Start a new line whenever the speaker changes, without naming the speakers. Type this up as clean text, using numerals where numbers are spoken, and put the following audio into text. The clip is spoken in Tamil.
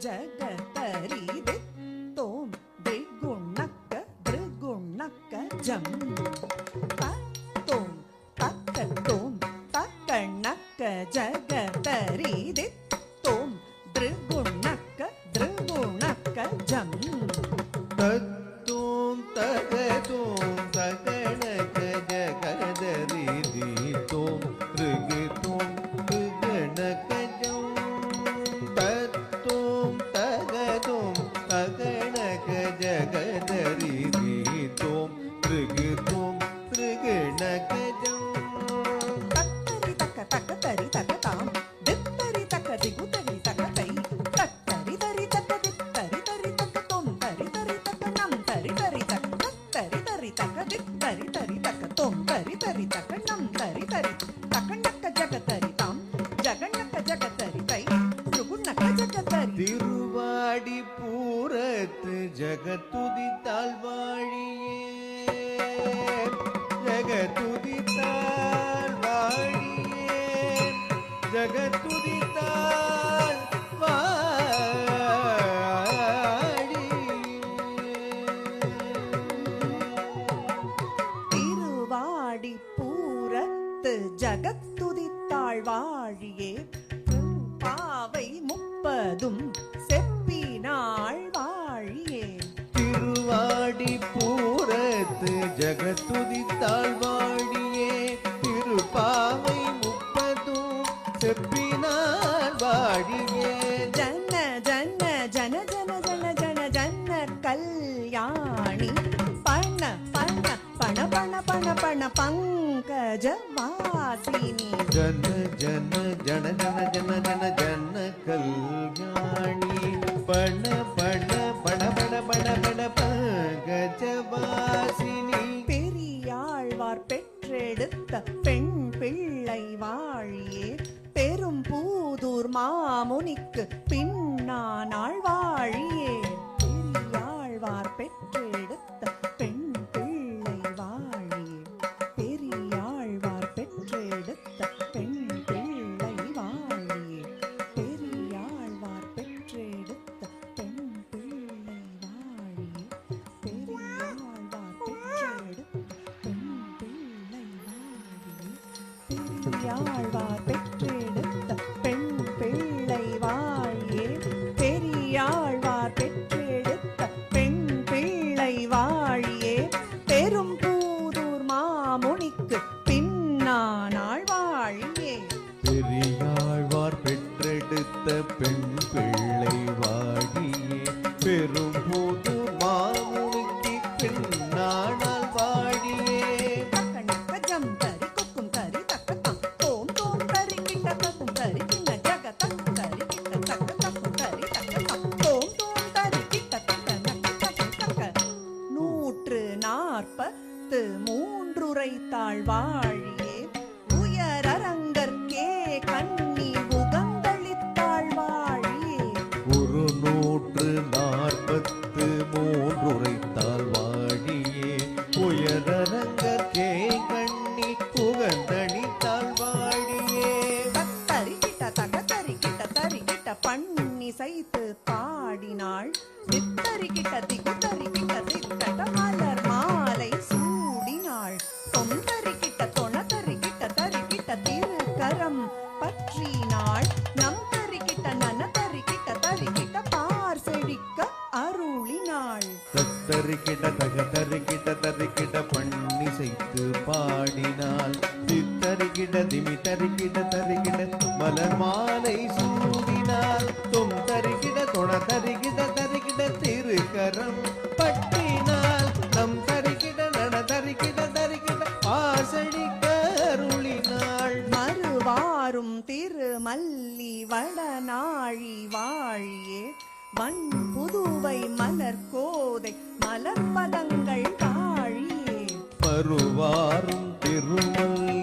ஜகதரிதி தோம் திகுணக்க திருகுணக்க ஜம் தோம் தக்க தோம் தக்கணக்க ஜகதரிதி தோம் திகுணக்க திருகுணக்க ஜம்
தத்தோம் தகதோம் தகணக ஜகதரிதி தோம் ரிகிதோம் ரிகணக ஜம் தத்தோம் தகதோம் தகணக ஜகதரிதி தோம் ரிகிதோம் ரிகணக ஜம்
தத்தரி தக்க தக்க தரி தக்க தாம் தித்தரி தக்க திகு தரி தக்க தை தத்தரி தரி தக்க தித்தரி தரி தக்க தொம் தரி தரி தக்க நம் தரி தரி தக்க தத்தரி தரி தக்க தித்தரி தரி தக்க தொம் தரி தரி தக்க நம் தரி தரி தக்கணக்க ஜகதரி தாம் ஜகணக்க ஜகதரி தை சுகுணக்க ஜகதரி
திருவாடி பூரத்து ஜகத்துதித்தால் வாழியே ஜகத்துதித்தால் வாழியே ஜகத்துதித்தால்
திருவாடி பூரத்து ஜகத்துதித்தாள் வாழியே பாவை முப்பதும் செப்பினாள் வாழியே
திருவாடி பூரத்து ஜகத்துதித்தால் வாழியே திருப்பாவை முப்பதும் செப்பினாள் வாழியே
ஜன ஜன ஜன ஜன ஜன ஜன ஜன கல்யாணி பண பண பண பண பண பண பங்கஜ வாசினி
ஜன ஜன ஜன ஜன ஜன ஜன ஜன கல்யாணி பண பண பண பண பண பண பங்கஜவாசினி
பெரியாழ்வார் பெற்றெடுத்த பெண் பிள்ளை வாழியே பெரும் பூதூர் மாமுனிக்கு பின்னானாள் வாழியே பெரியாழ்வார் பெற்றெடுத்த பெண் பிள்ளை வாழியே பெரியாழ்வார் பெற்றெடுத்த பெண் பிள்ளை வாழியே பெரியாழ்வார் பெற்றெடுத்த பெண் பிள்ளை வாழியே பெரியாழ்வார் பெற்றெடுத்த பெண் பிள்ளை வாழியே பெரியாழ்வார் பெற்றெடுத்த பெண் பிள்ளை வாழியே பெரும் பூதூர் மாமுனிக்கு பின்னானாள் வாழியே
பெரியாழ்வார் பெற்றெடுத்த பெண் பிள்ளை வாழியே பெரும் போது மாமுனிக்கு பின்னானால் வாழியே
தக்கணக்க ஜம் தரி கொக்கும் தரி தக்கத்தாம் தோம் தோம் தரி கிட்ட தக்கும் தரி கிண்ண ஜக தக்கு தரி கிட்ட தக்க தக்கும் தரி தக்கத்தாம் தோம் தோம் தரி கிட்ட தக்க நக்க தக்கு தக்க 143 உரைத்தாள் வாழியே உயரரங்கற்கே கண்ணி உகந்தளித்தாள் வாழியே
143 உரைத்தால் வாழியே உயரரங்கற்கே கண்ணி புகந்தணித்தால் வாழியே
தத்தரி கிட்ட தக தரி கிட்ட தரி கிட்ட பண்ணி சைத்து பாடினாள் தித்தரி கிட்ட திகு தரி கிட்ட தித்தட்ட மலர் மாலை சூடினாள் தொந்தரி கிட்ட தொணதரி கிட்ட தரி கிட்ட திருக்கரம் பற்றினாள் நம் தரி கிட்ட நனதரி கிட்ட தரி கிட்ட பார் செழிக்க அருளினாள்
தத்தரிக்கிட தகதரிக்கிட தரிக்கிட பண்ணி செய்து பாடினாள் தித்தரிக்கிட திமி தரிக்கிட தரிக்கிட மலர் மாலை சூடினாள் தொம் தரிக்கிட தொண தரிக்கிட தரிக்கிட திருக்கரம் பற்றினாள் நம் தரிக்கிட நட தரிக்கிட தரிக்கிட பாசடிக்க அருளினாள்
மறுவாரும் திருமல்லி வடநாழி வாழியே வன் புதுவை மலர் கோதை மலர்பதங்கள் வாழியே
மறுவாரும் திருமல்